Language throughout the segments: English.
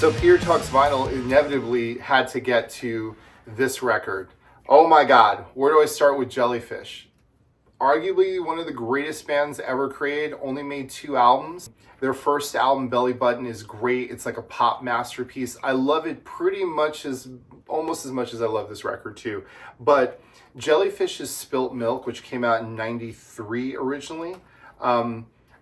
So Peter Talks Vinyl inevitably had to get to this record. Oh my God, where do I start with Jellyfish? Arguably one of the greatest bands ever created, only made 2 albums. Their first album, Belly Button, is great. It's like a pop masterpiece. I love it pretty much almost as much as I love this record too. But Jellyfish's Spilt Milk, which came out in '93 originally,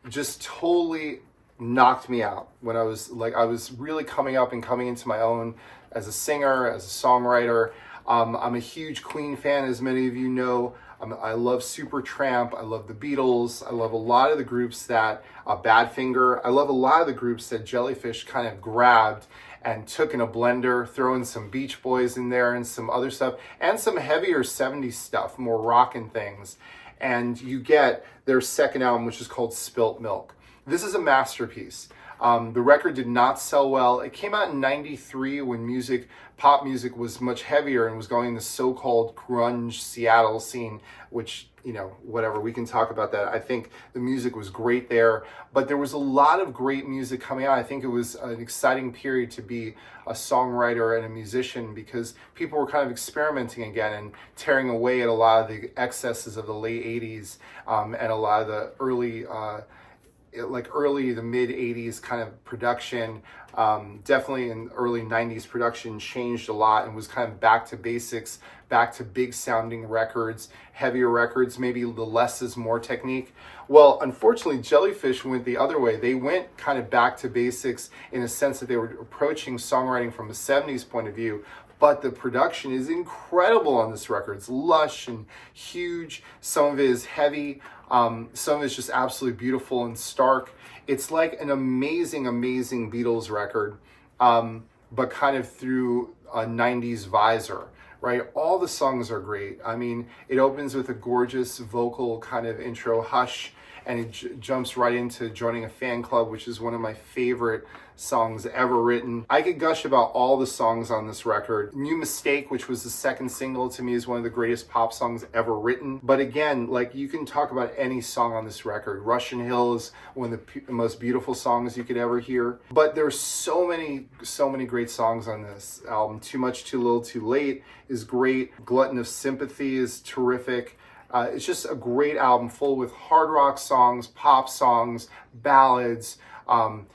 just totally knocked me out when I was really coming up and coming into my own as a singer, as a songwriter. I'm a huge Queen fan, as many of you know. I love Supertramp. I love the Beatles. I love a lot of the groups that Badfinger. I love a lot of the groups that Jellyfish kind of grabbed and took in a blender, throwing some Beach Boys in there and some other stuff, and some heavier 70s stuff, more rockin' things. And you get their second album, which is called Spilt Milk. This is a masterpiece. The record did not sell well. It came out in '93 when pop music was much heavier and was going in the so-called grunge Seattle scene, which, you know, whatever, we can talk about that. I think the music was great there, but there was a lot of great music coming out. I think it was an exciting period to be a songwriter and a musician because people were kind of experimenting again and tearing away at a lot of the excesses of the late '80s and a lot of the early the mid 80s kind of production. Definitely in early 90s production changed a lot and was kind of back to basics, back to big sounding records, heavier records, maybe the less is more technique. Well, unfortunately, Jellyfish went the other way. They went kind of back to basics in a sense that they were approaching songwriting from a 70s point of view, but the production is incredible on this record. It's lush and huge. Some of it is heavy. Some of it's just absolutely beautiful and stark. It's like an amazing, amazing Beatles record, but kind of through a 90s visor, right? All the songs are great. I mean, it opens with a gorgeous vocal kind of intro, Hush, and it jumps right into Joining a Fan Club, which is one of my favorite songs ever written. I could gush about all the songs on this record. New Mistake, which was the second single, to me is one of the greatest pop songs ever written. But again, like, you can talk about any song on this record. Russian Hill is one of the most beautiful songs you could ever hear. But there's so many great songs on this album. Too Much, Too Little, Too Late is great. Glutton of Sympathy is terrific. It's just a great album full with hard rock songs, pop songs, ballads,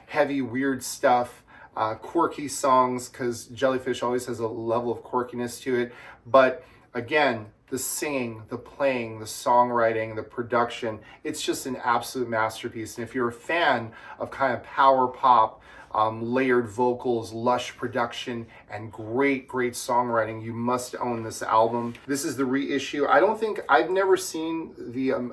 heavy, weird stuff, quirky songs, because Jellyfish always has a level of quirkiness to it. But again, the singing, the playing, the songwriting, the production, it's just an absolute masterpiece. And if you're a fan of kind of power pop, layered vocals, lush production, and great songwriting, you must own this album. This is the reissue. I've never seen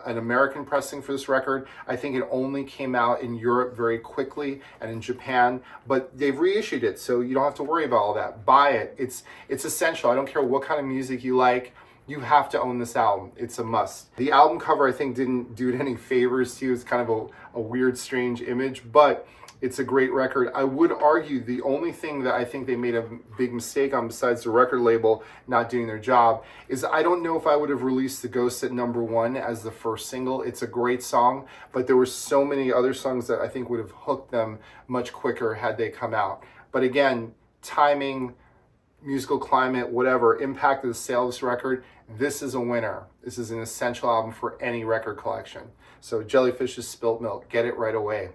an American pressing for this record. I think it only came out in Europe very quickly and in Japan, but they've reissued it, so you don't have to worry about all that. Buy it. It's essential. I don't care what kind of music you like. You have to own this album. It's a must. The album cover, I think, didn't do it any favors to you. It's kind of a weird, strange image, but it's a great record. I would argue the only thing that I think they made a big mistake on, besides the record label not doing their job, is I don't know if I would have released The Ghost at #1 as the first single. It's a great song, but there were so many other songs that I think would have hooked them much quicker had they come out. But again, timing, musical climate, whatever, impact of the sale of this record, this is a winner. This is an essential album for any record collection. So Jellyfish's Spilt Milk, get it right away.